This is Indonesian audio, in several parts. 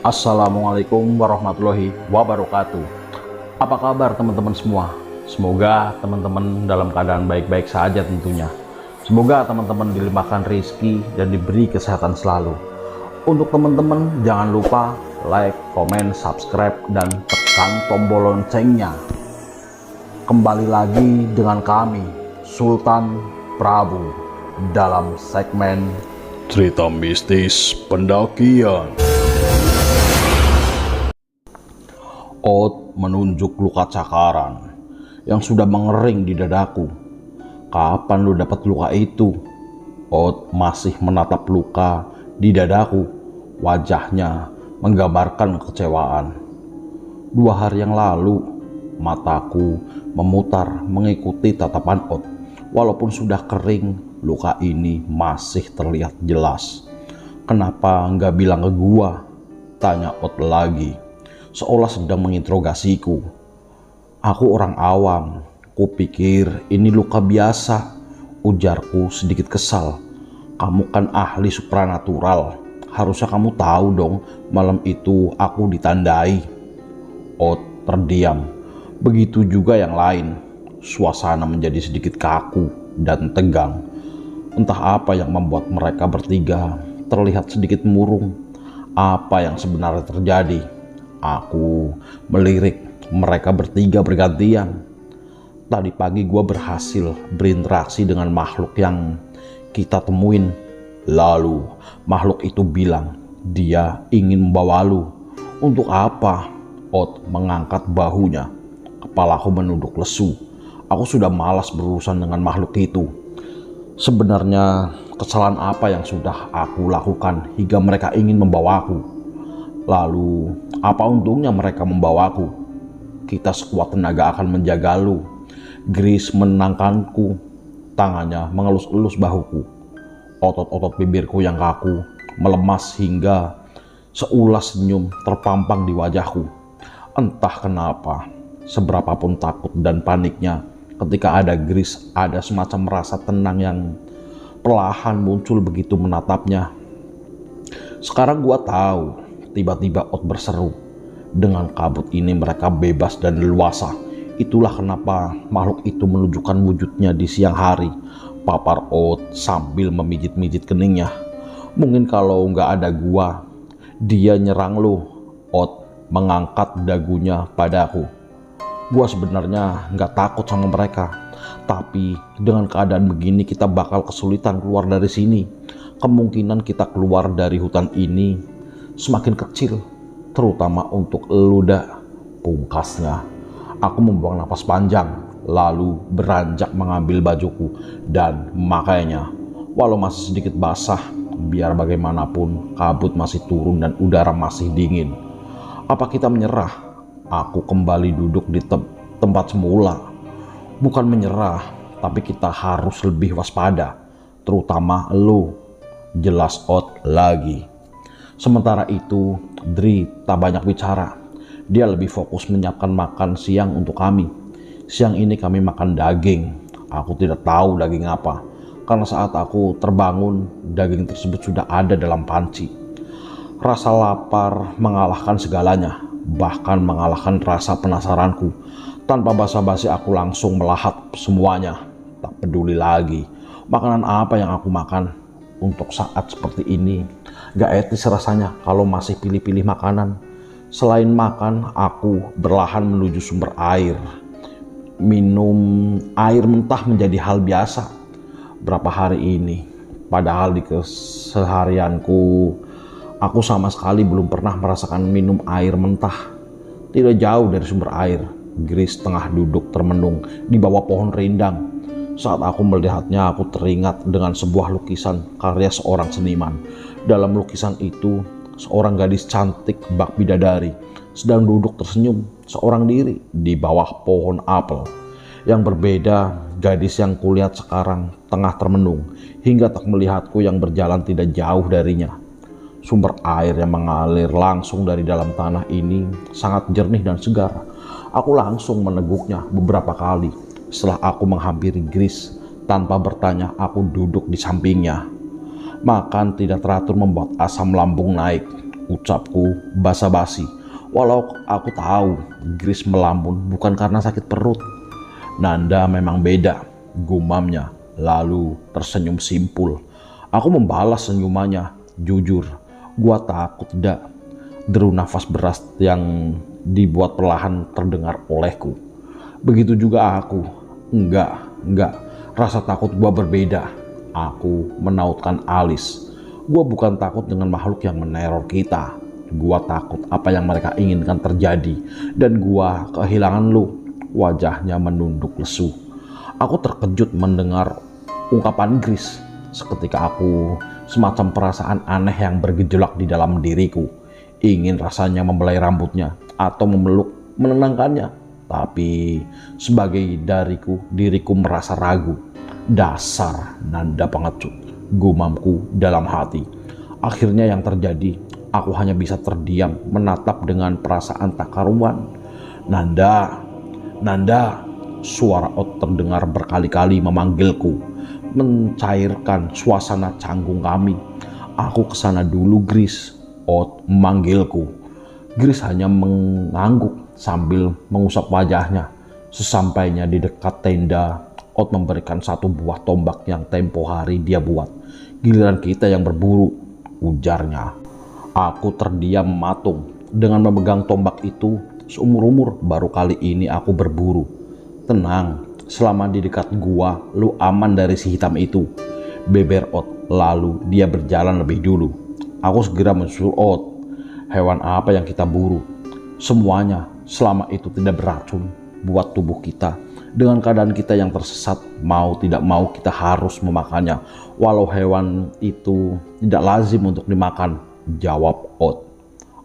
Assalamualaikum warahmatullahi wabarakatuh. Apa kabar teman-teman semua? Semoga teman-teman dalam keadaan baik-baik saja tentunya. Semoga teman-teman dilimpahkan rezeki dan diberi kesehatan selalu. Untuk teman-teman jangan lupa like, komen, subscribe, dan tekan tombol loncengnya. Kembali lagi dengan kami, Sultan Prabu, dalam segmen Cerita Mistis Pendakian. Ot menunjuk luka cakaran yang sudah mengering di dadaku. Kapan lu dapat luka itu? Ot masih menatap luka di dadaku. Wajahnya menggambarkan kekecewaan. 2 hari yang lalu, mataku memutar mengikuti tatapan Ot. Walaupun sudah kering, luka ini masih terlihat jelas. Kenapa nggak bilang ke gua? Tanya Ot lagi, seolah sedang menginterogasiku. Aku orang awam, kupikir ini luka biasa, ujarku sedikit kesal. Kamu kan ahli supranatural, harusnya kamu tahu dong malam itu aku ditandai. Ot terdiam, begitu juga yang lain. Suasana menjadi sedikit kaku dan tegang. Entah apa yang membuat mereka bertiga terlihat sedikit murung. Apa yang sebenarnya terjadi? Aku melirik mereka bertiga bergantian. Tadi pagi gue berhasil berinteraksi dengan makhluk yang kita temuin. Lalu makhluk itu bilang dia ingin membawa lu. Untuk apa? Ot mengangkat bahunya. Kepalaku menunduk lesu. Aku sudah malas berurusan dengan makhluk itu. Sebenarnya kesalahan apa yang sudah aku lakukan hingga mereka ingin membawaku? Lalu, apa untungnya mereka membawaku? Kita sekuat tenaga akan menjaga lu. Gris menenangkanku, tangannya mengelus-elus bahuku. Otot-otot bibirku yang kaku melemas hingga seulas senyum terpampang di wajahku. Entah kenapa, seberapapun takut dan paniknya, ketika ada Gris, ada semacam rasa tenang yang perlahan muncul begitu menatapnya. Sekarang gua tahu. Tiba-tiba Ot berseru. Dengan kabut ini mereka bebas dan leluasa. Itulah kenapa makhluk itu menunjukkan wujudnya di siang hari. Papar Ot sambil memijit-mijit keningnya. Mungkin kalau nggak ada gua, dia nyerang lu. Ot mengangkat dagunya padaku. Gua sebenarnya nggak takut sama mereka. Tapi dengan keadaan begini kita bakal kesulitan keluar dari sini. Kemungkinan kita keluar dari hutan ini semakin kecil, terutama untuk eluda. Pungkasnya, aku membuang napas panjang, lalu beranjak mengambil bajuku dan memakainya. Walau masih sedikit basah, biar bagaimanapun kabut masih turun dan udara masih dingin. Apa kita menyerah? Aku kembali duduk di tempat semula. Bukan menyerah, tapi kita harus lebih waspada, terutama lo. Jelas Ot lagi. Sementara itu, Dri tak banyak bicara. Dia lebih fokus menyiapkan makan siang untuk kami. Siang ini kami makan daging. Aku tidak tahu daging apa, karena saat aku terbangun, daging tersebut sudah ada dalam panci. Rasa lapar mengalahkan segalanya, bahkan mengalahkan rasa penasaranku. Tanpa basa-basi aku langsung melahap semuanya. Tak peduli lagi makanan apa yang aku makan. Untuk saat seperti ini, gak etis rasanya kalau masih pilih-pilih makanan. Selain makan, aku berlahan menuju sumber air. Minum air mentah menjadi hal biasa berapa hari ini. Padahal di keseharianku, aku sama sekali belum pernah merasakan minum air mentah. Tidak jauh dari sumber air, Gris tengah duduk termenung di bawah pohon rindang. Saat aku melihatnya, aku teringat dengan sebuah lukisan karya seorang seniman. Dalam lukisan itu, seorang gadis cantik bak bidadari sedang duduk tersenyum seorang diri di bawah pohon apel. Yang berbeda, gadis yang kulihat sekarang tengah termenung hingga tak melihatku yang berjalan tidak jauh darinya. Sumber air yang mengalir langsung dari dalam tanah ini sangat jernih dan segar. Aku langsung meneguknya beberapa kali. Setelah aku menghampiri Gris, tanpa bertanya aku duduk di sampingnya. Makan tidak teratur membuat asam lambung naik. Ucapku basa-basi, walau aku tahu Gris melamun bukan karena sakit perut. Nanda memang beda, gumamnya, lalu tersenyum simpul. Aku membalas senyumannya, jujur, gua takut dak. Deru nafas beras yang dibuat perlahan terdengar olehku. Begitu juga aku. Enggak, rasa takut gua berbeda. Aku menautkan alis. Gua bukan takut dengan makhluk yang meneror kita. Gua takut apa yang mereka inginkan terjadi. Dan gua kehilangan lu. Wajahnya menunduk lesu. Aku terkejut mendengar ungkapan Gris. Seketika aku semacam perasaan aneh yang bergejolak di dalam diriku. Ingin rasanya membelai rambutnya atau memeluk menenangkannya. Tapi sebagai diriku merasa ragu. Dasar Nanda pengecut, gumamku dalam hati. Akhirnya yang terjadi, aku hanya bisa terdiam menatap dengan perasaan tak karuan. Nanda, suara Ot terdengar berkali-kali memanggilku, mencairkan suasana canggung kami. Aku kesana dulu, Gris. Ot memanggilku. Gris hanya mengangguk sambil mengusap wajahnya. Sesampainya di dekat tenda, Ot memberikan satu buah tombak yang tempo hari dia buat. Giliran kita yang berburu, ujarnya. Aku terdiam mematung dengan memegang tombak itu. Seumur-umur baru kali ini aku berburu. Tenang, selama di dekat gua, lu aman dari si hitam itu, beber Ot. Lalu dia berjalan lebih dulu. Aku segera menyusul Ot. Hewan apa yang kita buru? Semuanya, selama itu tidak beracun buat tubuh kita. Dengan keadaan kita yang tersesat, mau tidak mau kita harus memakannya. Walau hewan itu tidak lazim untuk dimakan, jawab Ot.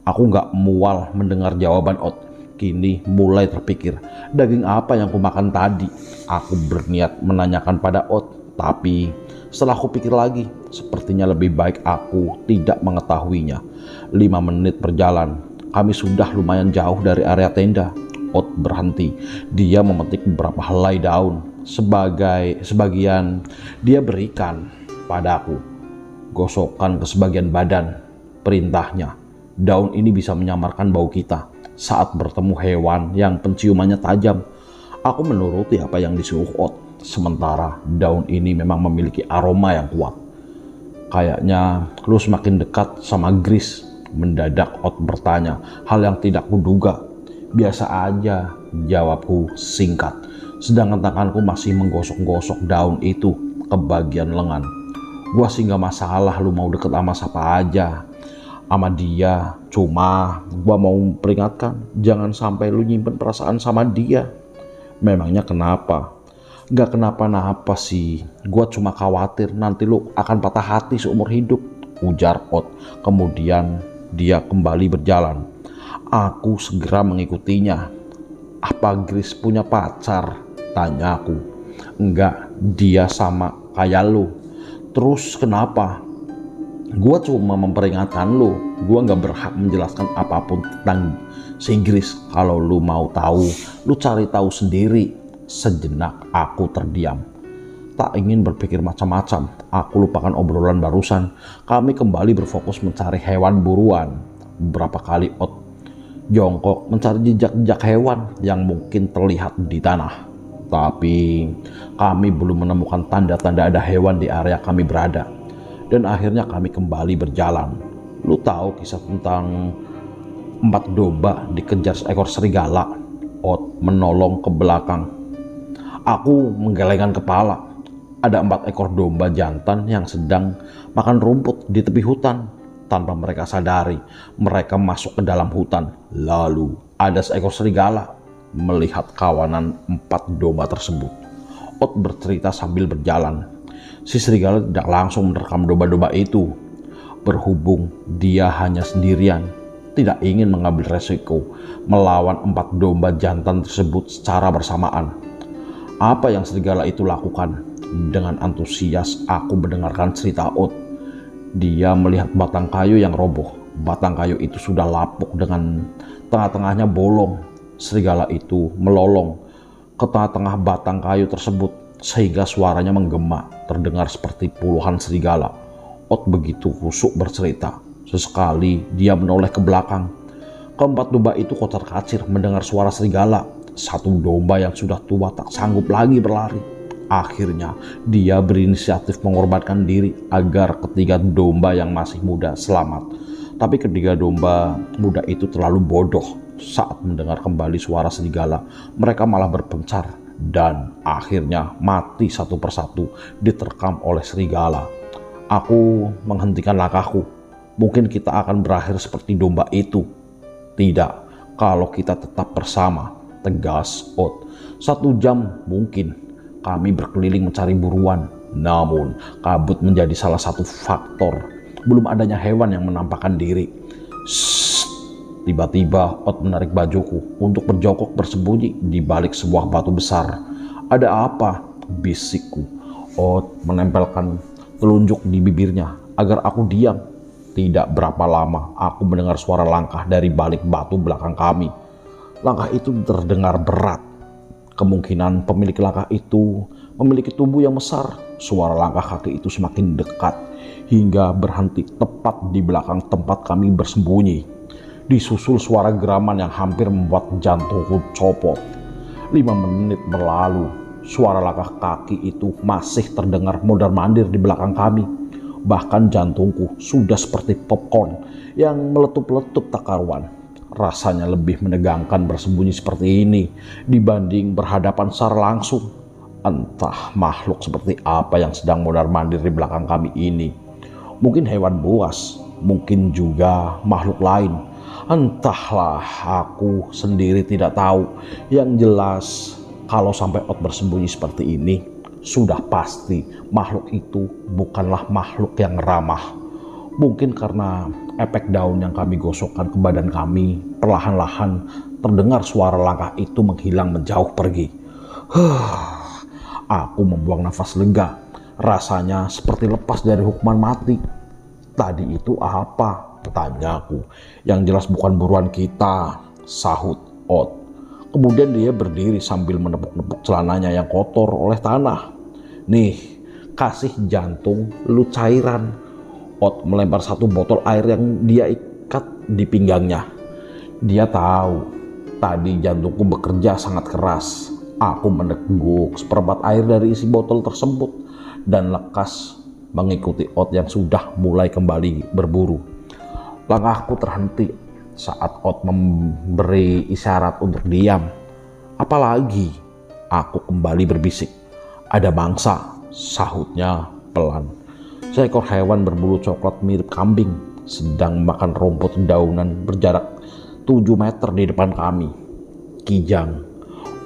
Aku gak mual mendengar jawaban Ot. Kini mulai terpikir, daging apa yang kumakan tadi? Aku berniat menanyakan pada Ot, tapi setelah aku pikir lagi, sepertinya lebih baik aku tidak mengetahuinya. 5 menit berjalan, kami sudah lumayan jauh dari area tenda. Ot berhenti. Dia memetik beberapa helai daun. Sebagian dia berikan padaku. Gosokkan ke sebagian badan, perintahnya. Daun ini bisa menyamarkan bau kita saat bertemu hewan yang penciumannya tajam. Aku menuruti apa yang disuruh Ot. Sementara daun ini memang memiliki aroma yang kuat. Kayaknya lu semakin dekat sama Gris. Mendadak Ot bertanya, hal yang tidak kuduga. Biasa aja, jawabku singkat. Sedangkan tanganku masih menggosok-gosok daun itu ke bagian lengan. Gua sih gak masalah lu mau deket sama siapa aja, sama dia. Cuma gua mau peringatkan, jangan sampai lu nyimpen perasaan sama dia. Memangnya kenapa? Gak kenapa-napa sih. Gua cuma khawatir nanti lu akan patah hati seumur hidup, ujar Ot. Kemudian dia kembali berjalan. Aku segera mengikutinya. Apa Gris punya pacar? Tanyaku. Enggak, dia sama kayak lu. Terus kenapa? Gua cuma memperingatkan lu. Gua gak berhak menjelaskan apapun tentang si Gris. Kalau lu mau tahu, lu cari tahu sendiri. Sejenak aku terdiam. Tak ingin berpikir macam-macam. Aku lupakan obrolan barusan. Kami kembali berfokus mencari hewan buruan. Beberapa kali Ot jongkok mencari jejak-jejak hewan yang mungkin terlihat di tanah. Tapi kami belum menemukan tanda-tanda ada hewan di area kami berada. Dan akhirnya kami kembali berjalan. Lu tahu kisah tentang 4 domba dikejar seekor serigala? Ot menolong ke belakang. Aku menggelengkan kepala. Ada 4 ekor domba jantan yang sedang makan rumput di tepi hutan. Tanpa mereka sadari, mereka masuk ke dalam hutan. Lalu ada seekor serigala melihat kawanan 4 domba tersebut. Ot bercerita sambil berjalan. Si serigala tidak langsung menerkam domba-domba itu. Berhubung dia hanya sendirian, tidak ingin mengambil resiko melawan 4 domba jantan tersebut secara bersamaan. Apa yang serigala itu lakukan? Dengan antusias aku mendengarkan cerita Ot. Dia melihat batang kayu yang roboh. Batang kayu itu sudah lapuk dengan tengah-tengahnya bolong. Serigala itu melolong ke tengah-tengah batang kayu tersebut sehingga suaranya menggema, terdengar seperti puluhan serigala. Ot begitu kusuk bercerita. Sesekali dia menoleh ke belakang. Keempat domba itu kocar-kacir mendengar suara serigala. Satu domba yang sudah tua tak sanggup lagi berlari. Akhirnya dia berinisiatif mengorbankan diri agar ketiga domba yang masih muda selamat. Tapi ketiga domba muda itu terlalu bodoh. Saat mendengar kembali suara serigala, mereka malah berpencar dan akhirnya mati satu persatu diterkam oleh serigala. Aku menghentikan langkahku. Mungkin kita akan berakhir seperti domba itu. Tidak, kalau kita tetap bersama, tegas Ot. 1 jam mungkin kami berkeliling mencari buruan. Namun, kabut menjadi salah satu faktor. Belum adanya hewan yang menampakkan diri. Shh. Tiba-tiba Ot menarik bajuku untuk berjongkok bersembunyi di balik sebuah batu besar. Ada apa? Bisikku. Ot menempelkan telunjuk di bibirnya agar aku diam. Tidak berapa lama aku mendengar suara langkah dari balik batu belakang kami. Langkah itu terdengar berat. Kemungkinan pemilik langkah itu memiliki tubuh yang besar. Suara langkah kaki itu semakin dekat hingga berhenti tepat di belakang tempat kami bersembunyi. Disusul suara geraman yang hampir membuat jantungku copot. 5 menit berlalu, suara langkah kaki itu masih terdengar mondar-mandir di belakang kami. Bahkan jantungku sudah seperti popcorn yang meletup-letup tak karuan. Rasanya lebih menegangkan bersembunyi seperti ini dibanding berhadapan secara langsung. Entah makhluk seperti apa yang sedang mondar-mandir di belakang kami ini. Mungkin hewan buas, mungkin juga makhluk lain. Entahlah, aku sendiri tidak tahu. Yang jelas, kalau sampai Ot bersembunyi seperti ini, sudah pasti makhluk itu bukanlah makhluk yang ramah. Mungkin karena efek daun yang kami gosokkan ke badan kami, perlahan-lahan terdengar suara langkah itu menghilang menjauh pergi. Aku membuang nafas lega. Rasanya seperti lepas dari hukuman mati. Tadi itu apa? Tanyaku. Yang jelas bukan buruan kita, sahut Ot. Kemudian dia berdiri sambil menepuk-nepuk celananya yang kotor oleh tanah. Nih, kasih jantung lu cairan. Ot melempar satu botol air yang dia ikat di pinggangnya. Dia tahu tadi jantungku bekerja sangat keras. Aku meneguk seperempat air dari isi botol tersebut dan lekas mengikuti Ot yang sudah mulai kembali berburu. Langkahku terhenti saat Ot memberi isyarat untuk diam. Apalagi aku kembali berbisik. Ada mangsa, sahutnya pelan. Seekor hewan berbulu coklat mirip kambing sedang makan rumput daunan berjarak 7 meter di depan kami. Kijang.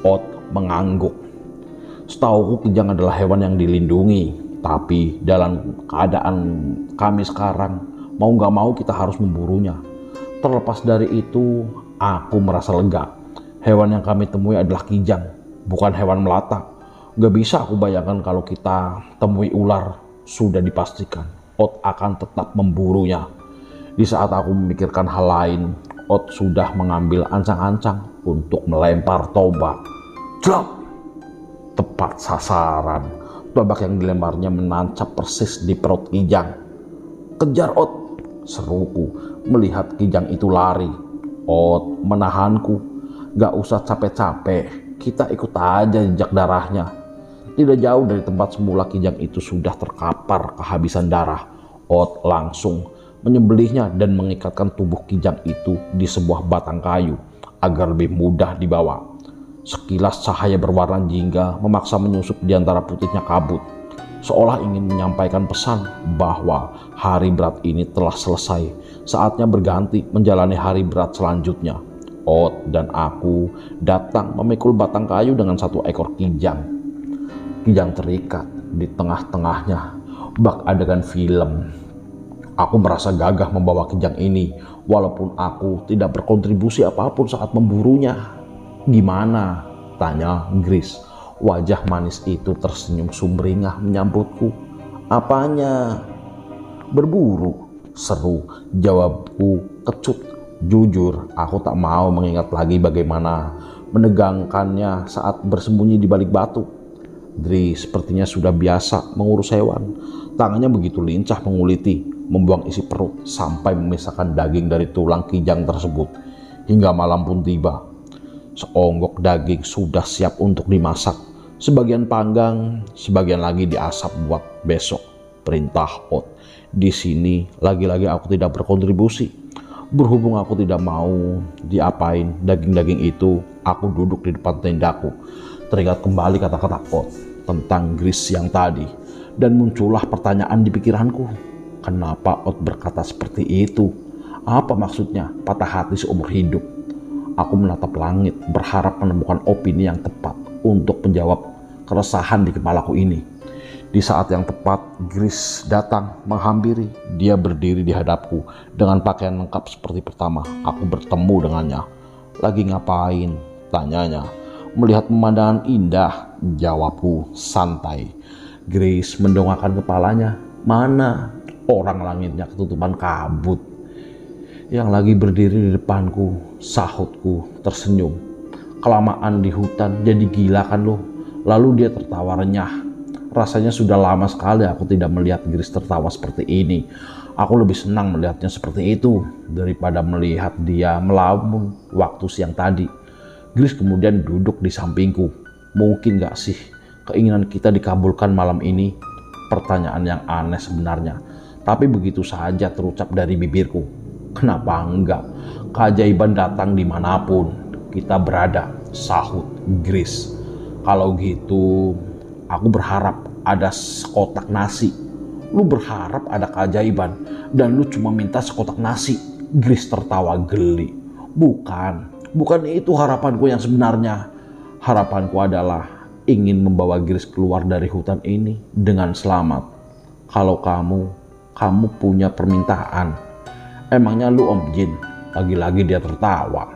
Ot mengangguk. Setauku kijang adalah hewan yang dilindungi. Tapi dalam keadaan kami sekarang, mau gak mau kita harus memburunya. Terlepas dari itu, aku merasa lega. Hewan yang kami temui adalah kijang, bukan hewan melata. Gak bisa aku bayangkan kalau kita temui ular. Sudah dipastikan Ot akan tetap memburunya. Di saat aku memikirkan hal lain, Ot sudah mengambil ancang-ancang untuk melempar tombak. Jlop! Tepat sasaran. Tombak yang dilemparnya menancap persis di perut kijang. Kejar Ot! Seruku melihat kijang itu lari. Ot menahanku. Gak usah capek-capek, kita ikut aja jejak darahnya. Tidak jauh dari tempat semula kijang itu sudah terkapar kehabisan darah. Ot langsung menyembelihnya dan mengikatkan tubuh kijang itu di sebuah batang kayu agar lebih mudah dibawa. Sekilas cahaya berwarna jingga memaksa menyusup di antara putihnya kabut, seolah ingin menyampaikan pesan bahwa hari berat ini telah selesai. Saatnya berganti menjalani hari berat selanjutnya. Ot dan aku datang memikul batang kayu dengan satu ekor kijang. Kijang terikat di tengah-tengahnya, bak adegan film. Aku merasa gagah membawa kijang ini, walaupun aku tidak berkontribusi apapun saat memburunya. Gimana? Tanya Gris. Wajah manis itu tersenyum sumringah menyambutku. Apanya? Berburu, seru. Jawabku kecut. Jujur, aku tak mau mengingat lagi bagaimana menegangkannya saat bersembunyi di balik batu. Dri sepertinya sudah biasa mengurus hewan. Tangannya begitu lincah menguliti, membuang isi perut sampai memisahkan daging dari tulang kijang tersebut. Hingga malam pun tiba. Seonggok daging sudah siap untuk dimasak. Sebagian panggang, sebagian lagi diasap buat besok. Perintah Ot. Di sini lagi-lagi aku tidak berkontribusi. Berhubung aku tidak mau diapain daging-daging itu, aku duduk di depan tendaku. Teringat kembali kata-kata Ot tentang Gris yang tadi. Dan muncullah pertanyaan di pikiranku. Kenapa Ot berkata seperti itu? Apa maksudnya patah hati seumur hidup? Aku menatap langit, berharap menemukan opini yang tepat untuk menjawab keresahan di kepalaku ini. Di saat yang tepat, Gris datang menghampiri. Dia berdiri di hadapku dengan pakaian lengkap seperti pertama aku bertemu dengannya. Lagi ngapain? Tanyanya. Melihat pemandangan indah, jawabku santai. Gris mendongakkan kepalanya. Mana? Orang langitnya ketutupan kabut. Yang lagi berdiri di depanku, sahutku tersenyum. Kelamaan di hutan jadi gila kan lo? Lalu dia tertawa renyah. Rasanya sudah lama sekali aku tidak melihat Gris tertawa seperti ini. Aku lebih senang melihatnya seperti itu daripada melihat dia melamun waktu siang tadi. Gris kemudian duduk di sampingku. Mungkin gak sih keinginan kita dikabulkan malam ini? Pertanyaan yang aneh sebenarnya. Tapi begitu saja terucap dari bibirku. Kenapa enggak? Keajaiban datang dimanapun kita berada, sahut Gris. Kalau gitu, aku berharap ada sekotak nasi. Lu berharap ada keajaiban dan lu cuma minta sekotak nasi. Gris tertawa geli. Bukan itu harapanku yang sebenarnya. Harapanku adalah ingin membawa Gris keluar dari hutan ini dengan selamat. Kalau kamu punya permintaan. Emangnya lu Om Jin? Lagi-lagi dia tertawa.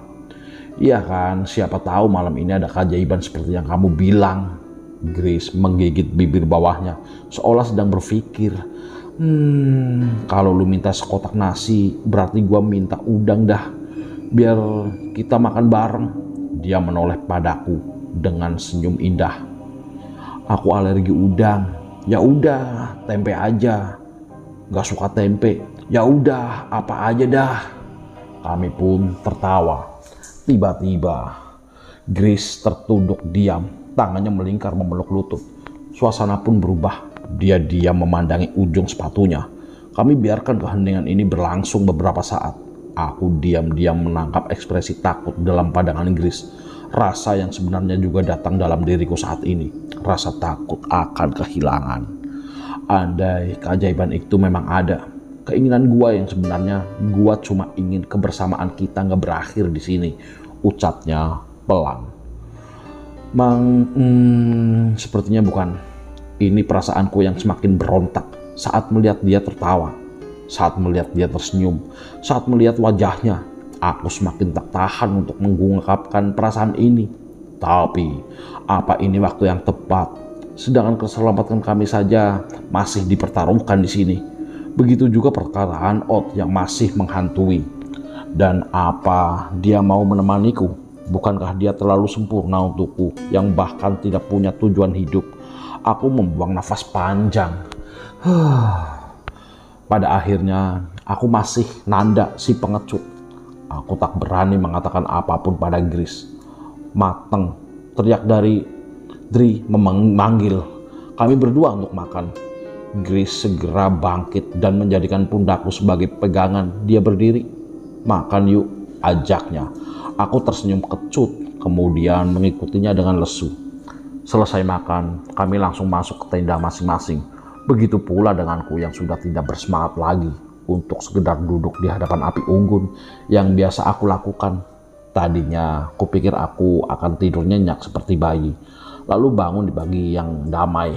Iya kan, siapa tahu malam ini ada keajaiban seperti yang kamu bilang. Gris menggigit bibir bawahnya seolah sedang berpikir. Kalau lu minta sekotak nasi, berarti gua minta udang dah. Biar kita makan bareng. Dia menoleh padaku dengan senyum indah. Aku alergi udang. Ya udah, tempe aja. Gak suka tempe. Ya udah, apa aja dah. Kami pun tertawa. Tiba-tiba, Gris tertunduk diam. Tangannya melingkar memeluk lutut. Suasana pun berubah. Dia diam memandangi ujung sepatunya. Kami biarkan keheningan ini berlangsung beberapa saat. Aku diam-diam menangkap ekspresi takut dalam pandangan Gris. Rasa yang sebenarnya juga datang dalam diriku saat ini. Rasa takut akan kehilangan. Andai keajaiban itu memang ada. Keinginan gua yang sebenarnya gua cuma ingin kebersamaan kita nggak berakhir di sini. Ucapnya pelan. Sepertinya bukan. Ini perasaanku yang semakin berontak saat melihat dia tertawa, saat melihat dia tersenyum, saat melihat wajahnya. Aku semakin tak tahan untuk mengungkapkan perasaan ini. Tapi, apa ini waktu yang tepat? Sedangkan keselamatan kami saja masih dipertaruhkan di sini. Begitu juga perkataan Ot yang masih menghantui. Dan apa dia mau menemaniku? Bukankah dia terlalu sempurna untukku yang bahkan tidak punya tujuan hidup? Aku membuang nafas panjang. Pada akhirnya aku masih nanda si pengecut. Aku tak berani mengatakan apapun pada Gris. Mateng, teriak dari Dri memanggil kami berdua untuk makan. Gris segera bangkit dan menjadikan pundakku sebagai pegangan. Dia berdiri. Makan yuk, ajaknya. Aku tersenyum kecut, kemudian mengikutinya dengan lesu. Selesai makan, kami langsung masuk ke tenda masing-masing. Begitu pula denganku yang sudah tidak bersemangat lagi untuk sekedar duduk di hadapan api unggun yang biasa aku lakukan. Tadinya kupikir aku akan tidur nyenyak seperti bayi, lalu bangun di pagi yang damai.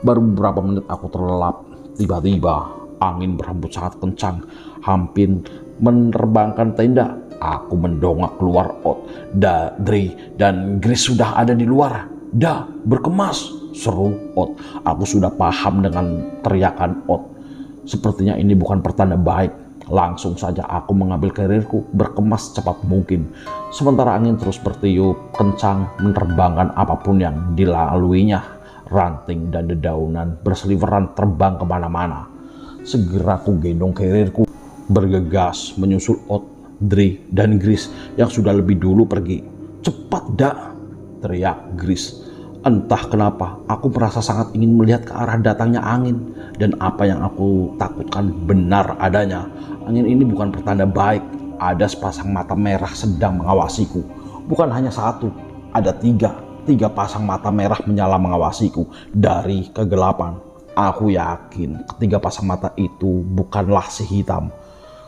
Baru beberapa menit aku terlelap. Tiba-tiba angin berhembus sangat kencang, hampir menerbangkan tenda. Aku mendongak keluar Ot. Dri dan Gris sudah ada di luar. Berkemas, seru Ot. Aku sudah paham dengan teriakan Ot. Sepertinya ini bukan pertanda baik. Langsung saja aku mengambil karirku, berkemas secepat mungkin. Sementara angin terus bertiup kencang menerbangkan apapun yang dilaluinya. Ranting dan dedaunan berseliweran terbang kemana-mana. Segera ku gendong karirku bergegas menyusul Ot, Dri, dan Gris yang sudah lebih dulu pergi. "Cepat, Dak!" teriak Gris. Entah kenapa aku merasa sangat ingin melihat ke arah datangnya angin, dan apa yang aku takutkan benar adanya. Angin ini bukan pertanda baik. Ada sepasang mata merah sedang mengawasiku. Bukan hanya satu, ada tiga pasang mata merah menyala mengawasiku dari kegelapan. Aku yakin ketiga pasang mata itu bukanlah si hitam.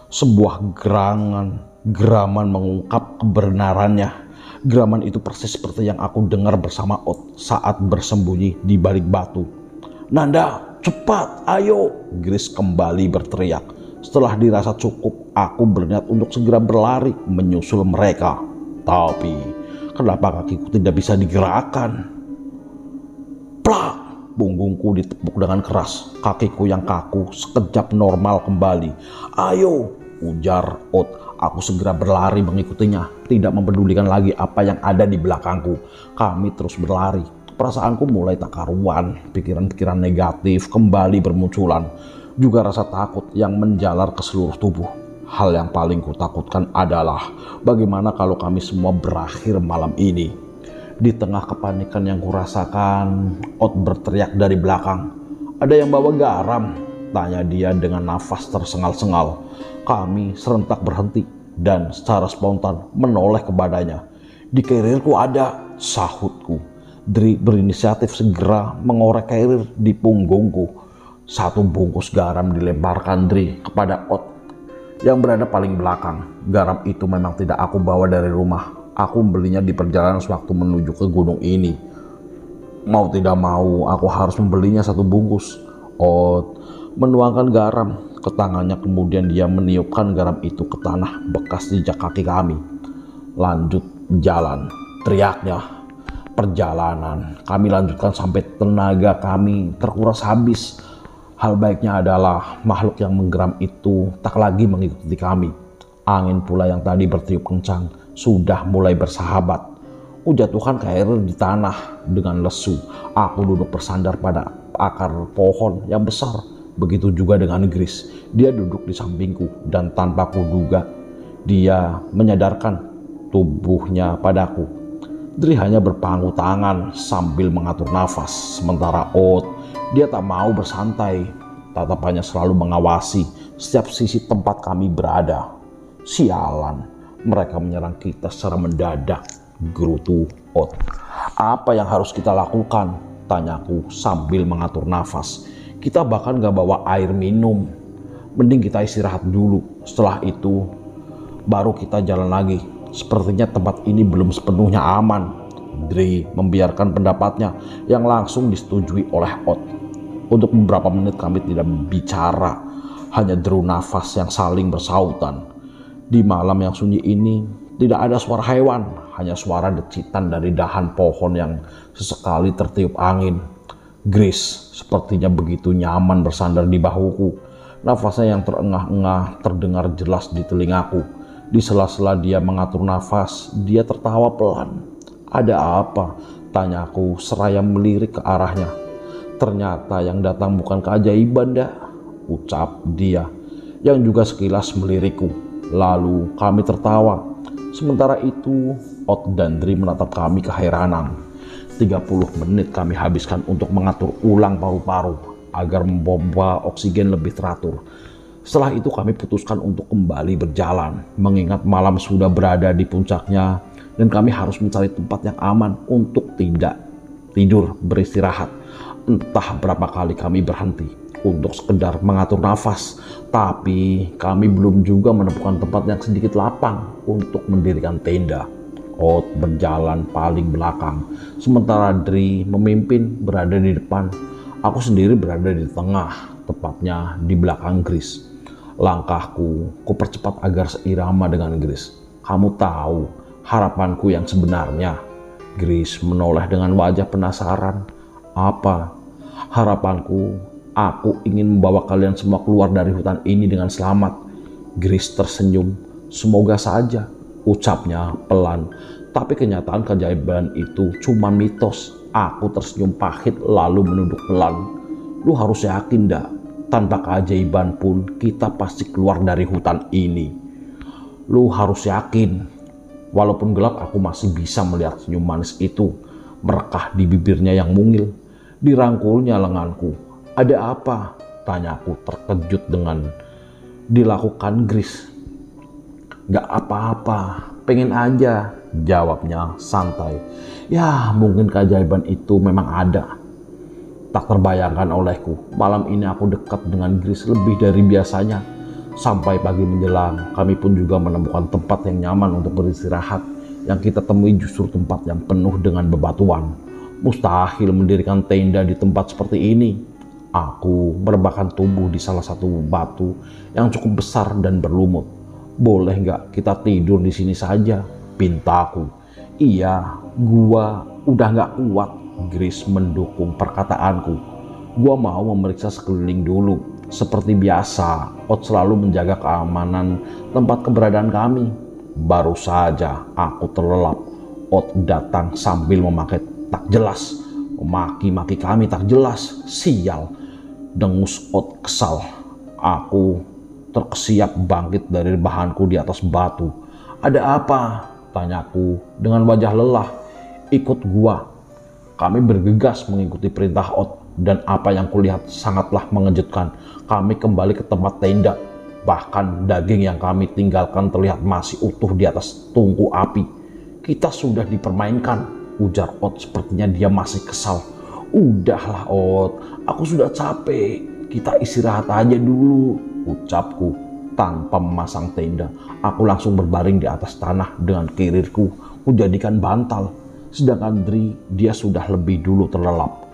Sebuah geraman mengungkap kebenarannya. Geraman itu persis seperti yang aku dengar bersama Ot saat bersembunyi di balik batu. "Nanda, cepat, ayo!" Gris kembali berteriak. Setelah dirasa cukup, aku berniat untuk segera berlari menyusul mereka. Tapi, kenapa kakiku tidak bisa digerakkan? Plak! Punggungku ditepuk dengan keras. Kakiku yang kaku sekejap normal kembali. "Ayo!" ujar Ot. Aku segera berlari mengikutinya, tidak mempedulikan lagi apa yang ada di belakangku. Kami terus berlari. Perasaanku mulai tak karuan. Pikiran-pikiran negatif kembali bermunculan. Juga rasa takut yang menjalar ke seluruh tubuh. Hal yang paling kutakutkan adalah bagaimana kalau kami semua berakhir malam ini. Di tengah kepanikan yang kurasakan, Ot berteriak dari belakang. "Ada yang bawa garam?" tanya dia dengan nafas tersengal-sengal. Kami serentak berhenti dan secara spontan menoleh kepadanya. "Di karirku ada," sahutku. Dri berinisiatif segera mengorek karir di punggungku. Satu bungkus garam dilemparkan Dri kepada Ot yang berada paling belakang. Garam itu memang tidak aku bawa dari rumah. Aku membelinya di perjalanan sewaktu menuju ke gunung ini. Mau tidak mau, aku harus membelinya satu bungkus. Ot menuangkan garam ke tangannya, kemudian dia meniupkan garam itu ke tanah bekas jejak kaki kami. "Lanjut jalan," teriaknya. Perjalanan kami lanjutkan sampai tenaga kami terkuras habis. Hal baiknya adalah makhluk yang menggeram itu tak lagi mengikuti kami. Angin pula yang tadi bertiup kencang sudah mulai bersahabat. Kujatuhkan karir di tanah dengan lesu. Aku duduk bersandar pada akar pohon yang besar. Begitu juga dengan Gris. Dia duduk di sampingku dan tanpa kuduga dia menyadarkan tubuhnya padaku. Dri hanya berpangku tangan sambil mengatur nafas. Sementara Ot, dia tak mau bersantai. Tatapannya selalu mengawasi setiap sisi tempat kami berada. "Sialan, mereka menyerang kita secara mendadak," gerutu Ot. "Apa yang harus kita lakukan?" tanyaku sambil mengatur nafas. "Kita bahkan gak bawa air minum. Mending kita istirahat dulu. Setelah itu baru kita jalan lagi. Sepertinya tempat ini belum sepenuhnya aman." Dri membiarkan pendapatnya yang langsung disetujui oleh Ot. Untuk beberapa menit kami tidak bicara, hanya deru nafas yang saling bersautan. Di malam yang sunyi ini tidak ada suara hewan, hanya suara decitan dari dahan pohon yang sesekali tertiup angin. Gris sepertinya begitu nyaman bersandar di bahuku. Nafasnya yang terengah-engah terdengar jelas di telingaku. Di sela-sela dia mengatur nafas, dia tertawa pelan. "Ada apa?" tanyaku seraya melirik ke arahnya. "Ternyata yang datang bukan keajaiban, dah," ucap dia, yang juga sekilas melirikku. Lalu kami tertawa. Sementara itu, Ot dan Dri menatap kami keheranan. 30 menit kami habiskan untuk mengatur ulang paru-paru agar memompa oksigen lebih teratur. Setelah itu kami putuskan untuk kembali berjalan, mengingat malam sudah berada di puncaknya dan kami harus mencari tempat yang aman untuk tidak tidur beristirahat. Entah berapa kali kami berhenti untuk sekedar mengatur nafas, tapi kami belum juga menemukan tempat yang sedikit lapang untuk mendirikan tenda. Ot berjalan paling belakang, sementara Dri memimpin berada di depan. Aku sendiri berada di tengah, tepatnya di belakang Gris. Langkahku kupercepat agar seirama dengan Gris. "Kamu tahu harapanku yang sebenarnya?" Gris menoleh dengan wajah penasaran. "Apa?" "Harapanku, aku ingin membawa kalian semua keluar dari hutan ini dengan selamat." Gris tersenyum. "Semoga saja," ucapnya pelan. Tapi kenyataan keajaiban itu cuma mitos. Aku tersenyum pahit lalu menunduk pelan. Lu harus yakin dah, tanpa keajaiban pun kita pasti keluar dari hutan ini. Lu harus yakin. Walaupun gelap aku masih bisa melihat senyum manis itu merekah di bibirnya yang mungil. Dirangkulnya lenganku. Ada apa? Tanyaku terkejut dengan dilakukan Grace. Gak apa-apa, pengen aja, jawabnya santai. Ya mungkin keajaiban itu memang ada. Tak terbayangkan olehku, malam ini aku dekat dengan Grace lebih dari biasanya. Sampai pagi menjelang, kami pun juga menemukan tempat yang nyaman untuk beristirahat. Yang kita temui justru tempat yang penuh dengan bebatuan. Mustahil mendirikan tenda di tempat seperti ini. Aku merebahkan tubuh di salah satu batu yang cukup besar dan berlumut. Boleh nggak kita tidur di sini saja? Pintaku. Iya, gua udah nggak kuat. Grace mendukung perkataanku. Gua mau memeriksa sekeliling dulu. Seperti biasa, Ot selalu menjaga keamanan tempat keberadaan kami. Baru saja aku terlelap. Ot datang sambil memakai tak jelas. Memaki-maki kami tak jelas. Sial. Dengus Ot kesal. Aku terkesiap bangkit dari rebahanku di atas batu. Ada apa? Tanyaku dengan wajah lelah. Ikut gua. Kami bergegas mengikuti perintah Ot. Dan apa yang kulihat sangatlah mengejutkan. Kami kembali ke tempat tenda. Bahkan daging yang kami tinggalkan terlihat masih utuh di atas tungku api. Kita sudah dipermainkan, ujar Ot. Sepertinya dia masih kesal. Udahlah Ot, aku sudah capek. Kita istirahat aja dulu, ucapku. Tanpa memasang tenda, aku langsung berbaring di atas tanah dengan kirirku kujadikan bantal. Sedangkan Dri, dia sudah lebih dulu terlelap.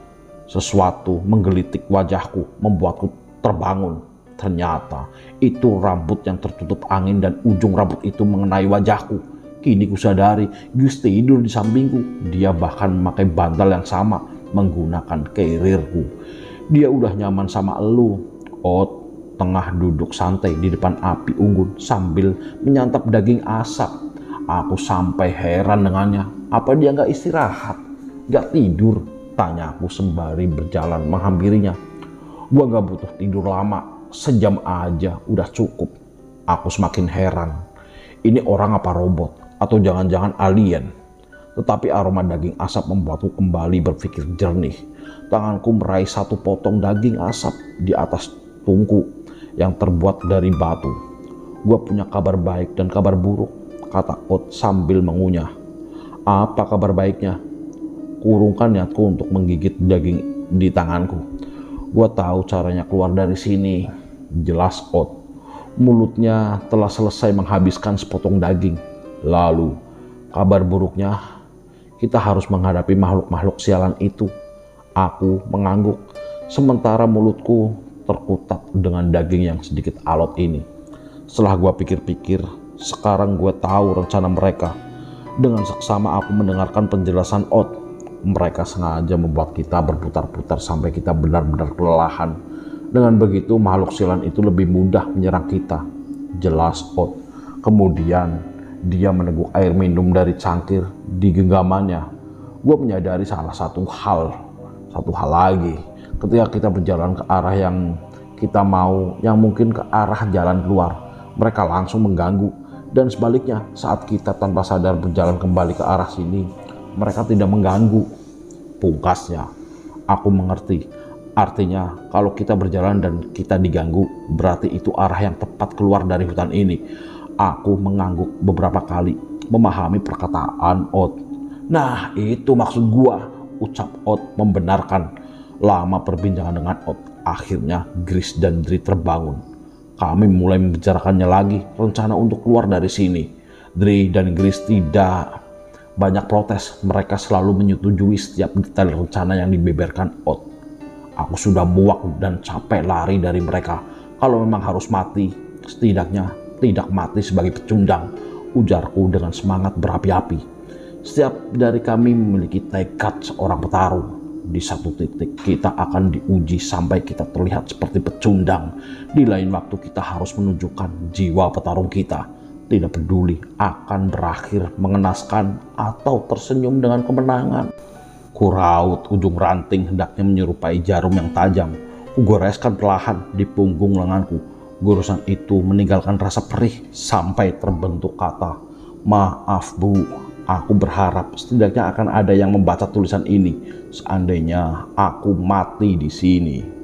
Sesuatu menggelitik wajahku, membuatku terbangun. Ternyata itu rambut yang tertutup angin dan ujung rambut itu mengenai wajahku. Kini kusadari, Gus tidur di sampingku. Dia bahkan memakai bantal yang sama, menggunakan kirirku. Dia udah nyaman sama elu. Ot tengah duduk santai di depan api unggun sambil menyantap daging asap. Aku sampai heran dengannya. Apa dia nggak istirahat? Nggak tidur? Tanyaku sembari berjalan menghampirinya. Gua gak butuh tidur lama, sejam aja udah cukup. Aku semakin heran. Ini orang apa robot? Atau jangan-jangan alien? Tetapi aroma daging asap membuatku kembali berpikir jernih. Tanganku meraih satu potong daging asap di atas tungku yang terbuat dari batu. Gua punya kabar baik dan kabar buruk, kata Ot sambil mengunyah. Apa kabar baiknya? Kurungkan niatku untuk menggigit daging di tanganku. Gua tahu caranya keluar dari sini, jelas Ot. Mulutnya telah selesai menghabiskan sepotong daging. Lalu, kabar buruknya, kita harus menghadapi makhluk-makhluk sialan itu. Aku mengangguk, sementara mulutku terkutat dengan daging yang sedikit alot ini. Setelah gua pikir-pikir, sekarang gue tahu rencana mereka. Dengan seksama aku mendengarkan penjelasan Ot. Mereka sengaja membuat kita berputar-putar sampai kita benar-benar kelelahan. Dengan begitu makhluk sialan itu lebih mudah menyerang kita. Jelas Ot. Kemudian dia meneguk air minum dari cangkir di genggamannya. Gue menyadari satu hal lagi. Ketika kita berjalan ke arah yang kita mau, yang mungkin ke arah jalan keluar, mereka langsung mengganggu. Dan sebaliknya, saat kita tanpa sadar berjalan kembali ke arah sini, mereka tidak mengganggu. Pungkasnya, aku mengerti. Artinya, kalau kita berjalan dan kita diganggu, berarti itu arah yang tepat keluar dari hutan ini. Aku mengangguk beberapa kali, memahami perkataan Ot. Nah, itu maksud gua, ucap Ot membenarkan. Lama perbincangan dengan Ot, akhirnya Grace dan Dri terbangun. Kami mulai membicarakannya lagi, rencana untuk keluar dari sini. Dri dan Grace tidak banyak protes, mereka selalu menyetujui setiap detail rencana yang dibeberkan Ot. Aku sudah muak dan capek lari dari mereka. Kalau memang harus mati, setidaknya tidak mati sebagai pecundang, ujarku dengan semangat berapi-api. Setiap dari kami memiliki tekad seorang petarung. Di satu titik kita akan diuji sampai kita terlihat seperti pecundang. Di lain waktu kita harus menunjukkan jiwa petarung kita. Tidak peduli akan berakhir mengenaskan atau tersenyum dengan kemenangan. Kuraut ujung ranting hendaknya menyerupai jarum yang tajam. Kugoreskan perlahan di punggung lenganku. Goresan itu meninggalkan rasa perih sampai terbentuk kata, "Maaf Bu, aku berharap setidaknya akan ada yang membaca tulisan ini seandainya aku mati di sini."